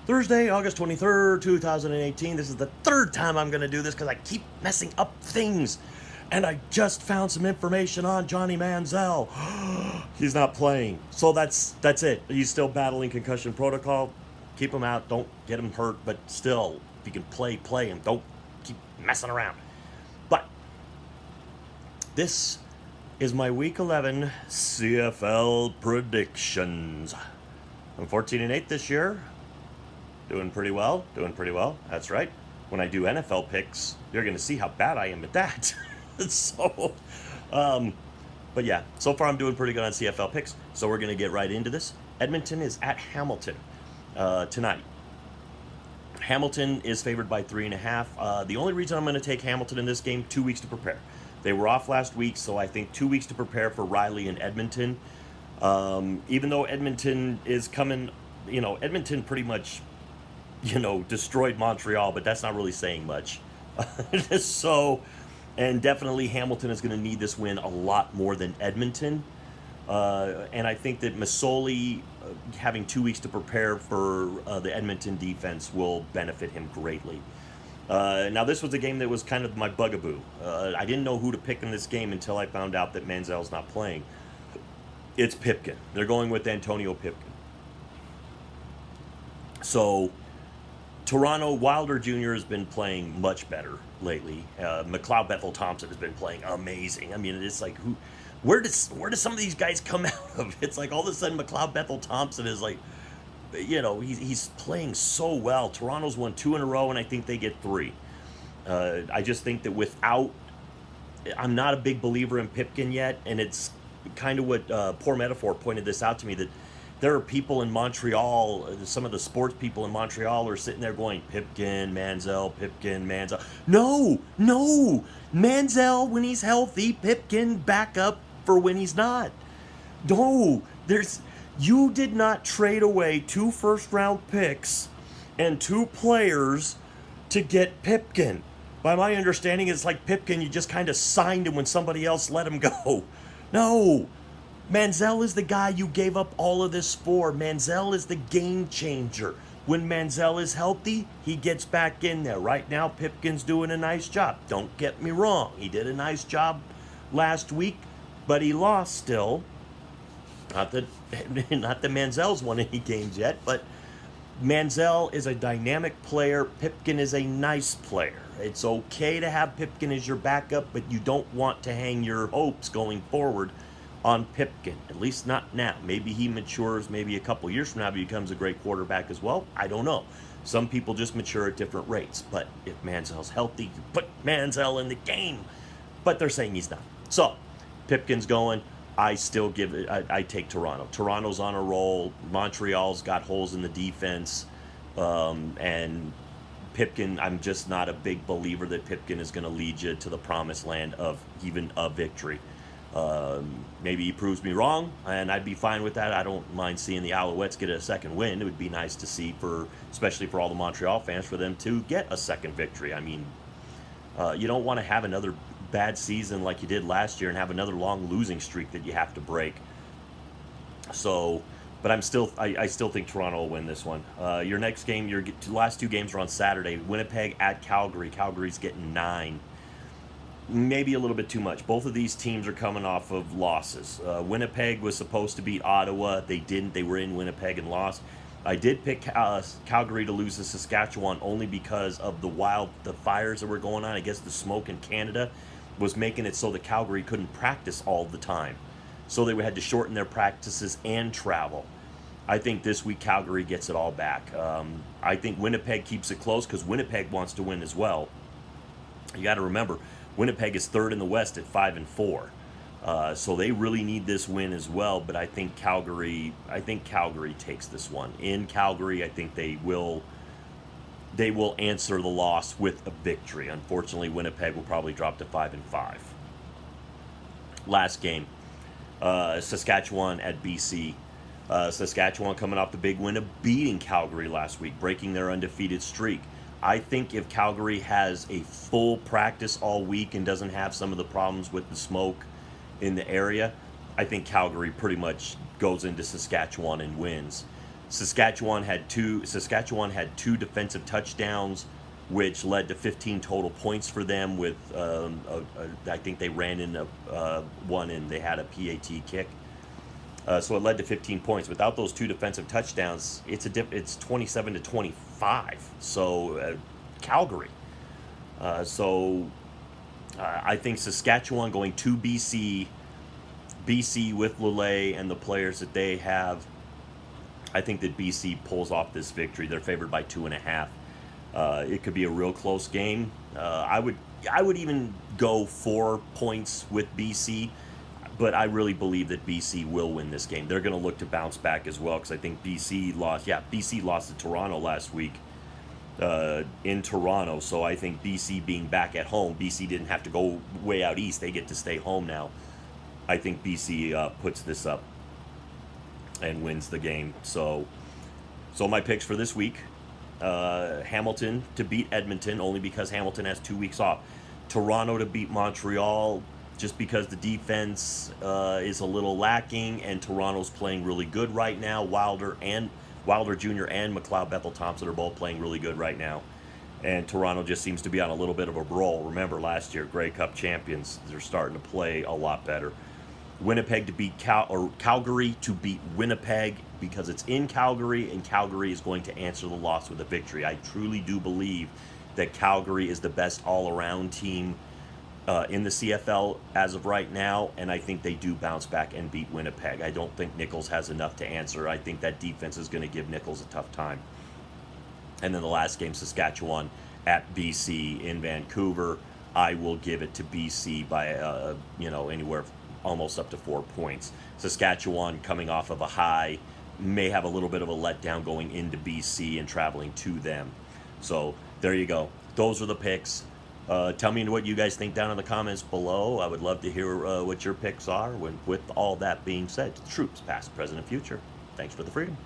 Thursday, August 23rd, 2018. This is the third time I'm going to do this because I keep messing up things. And I just found some information on Johnny Manziel. He's not playing. So that's it. He's still battling concussion protocol. Keep him out. Don't get him hurt. But still, if you can play him. Don't keep messing around. But this is my Week 11 CFL predictions. I'm 14-8 this year. Doing pretty well. That's right. When I do NFL picks, you're going to see how bad I am at that. So, but yeah, so far I'm doing pretty good on CFL picks. So we're going to get right into this. Edmonton is at Hamilton tonight. Hamilton is favored by 3.5. The only reason I'm going to take Hamilton in this game, 2 weeks to prepare. They were off last week, so I think 2 weeks to prepare for Riley and Edmonton. Even though Edmonton is coming, Edmonton pretty much, destroyed Montreal, but that's not really saying much. So, and definitely Hamilton is going to need this win a lot more than Edmonton. And I think that Masoli having 2 weeks to prepare for the Edmonton defense will benefit him greatly. Now, this was a game that was kind of my bugaboo. I didn't know who to pick in this game until I found out that Manziel's not playing. It's Pipkin. They're going with Antonio Pipkin. So, Toronto, Wilder Jr. has been playing much better lately. McLeod Bethel Thompson has been playing amazing. I mean, it's like, where does some of these guys come out of? It's like all of a sudden McLeod Bethel Thompson is like, he's playing so well. Toronto's won 2 in a row, and I think they get 3. I just think that I'm not a big believer in Pipkin yet, and it's kind of what Poor Metaphor pointed this out to me, that there are people in Montreal, some of the sports people in Montreal are sitting there going, Pipkin, Manziel. No! Manziel when he's healthy, Pipkin back up for when he's not. No! You did not trade away 2 first-round picks and 2 players to get Pipkin. By my understanding, it's like Pipkin, you just kind of signed him when somebody else let him go. No! Manziel is the guy you gave up all of this for. Manziel is the game changer. When Manziel is healthy, he gets back in there. Right now, Pipkin's doing a nice job. Don't get me wrong. He did a nice job last week, but he lost still. Not that Manziel's won any games yet, but Manziel is a dynamic player. Pipkin is a nice player. It's okay to have Pipkin as your backup, but you don't want to hang your hopes going forward on Pipkin, at least not now. Maybe he matures, maybe a couple years from now he becomes a great quarterback as well. I don't know. Some people just mature at different rates. But if Manziel's healthy, you put Manziel in the game. But they're saying he's not. So, Pipkin's going. I still give it, I take Toronto. Toronto's on a roll. Montreal's got holes in the defense. And Pipkin, I'm just not a big believer that Pipkin is going to lead you to the promised land of even a victory. Maybe he proves me wrong, and I'd be fine with that. I don't mind seeing the Alouettes get a second win. It would be nice to see, especially for all the Montreal fans, for them to get a second victory. I mean, you don't want to have another bad season like you did last year and have another long losing streak that you have to break. So, but I still think Toronto will win this one. Your next game, your last 2 games are on Saturday. Winnipeg at Calgary. Calgary's getting 9. Maybe a little bit too much. Both of these teams are coming off of losses. Winnipeg was supposed to beat Ottawa. They didn't. They were in Winnipeg and lost. I did pick Calgary to lose to Saskatchewan only because of the fires that were going on. I guess the smoke in Canada was making it so that Calgary couldn't practice all the time. So they had to shorten their practices and travel. I think this week Calgary gets it all back. I think Winnipeg keeps it close because Winnipeg wants to win as well. You got to remember, Winnipeg is 3rd in the West at 5-4, so they really need this win as well. But I think Calgary takes this one in Calgary. I think they will answer the loss with a victory. Unfortunately, Winnipeg will probably drop to 5-5. Last game, Saskatchewan at BC. Saskatchewan coming off the big win of beating Calgary last week, breaking their undefeated streak. I think if Calgary has a full practice all week and doesn't have some of the problems with the smoke in the area, I think Calgary pretty much goes into Saskatchewan and wins. Saskatchewan had two defensive touchdowns, which led to 15 total points for them. With I think they ran in one and they had a PAT kick, so it led to 15 points. Without those two defensive touchdowns, it's 27-25. So Calgary. I think Saskatchewan going to BC with Lulay and the players that they have. I think that BC pulls off this victory. They're favored by 2.5. It could be a real close game. I would even go 4 points with BC, but I really believe that BC will win this game. They're going to look to bounce back as well, because I think BC lost. Yeah, BC lost to Toronto last week in Toronto. So I think BC being back at home, BC didn't have to go way out east. They get to stay home now. I think BC puts this up and wins the game. So my picks for this week: Hamilton to beat Edmonton, only because Hamilton has 2 weeks off. Toronto to beat Montreal, just because the defense is a little lacking, and Toronto's playing really good right now. Wilder Jr. and McLeod Bethel Thompson are both playing really good right now. And Toronto just seems to be on a little bit of a roll. Remember last year, Grey Cup champions, they're starting to play a lot better. Winnipeg to beat Calgary to beat Winnipeg, because it's in Calgary, and Calgary is going to answer the loss with a victory. I truly do believe that Calgary is the best all-around team in the CFL as of right now, and I think they do bounce back and beat Winnipeg. I don't think Nichols has enough to answer. I think that defense is going to give Nichols a tough time. And then the last game, Saskatchewan at BC in Vancouver. I will give it to BC by anywhere almost up to 4 points. Saskatchewan, coming off of a high, may have a little bit of a letdown going into BC and traveling to them. So there you go. Those are the picks. Tell me what you guys think down in the comments below. I would love to hear what your picks are. With all that being said, to the troops, past, present, and future, thanks for the freedom.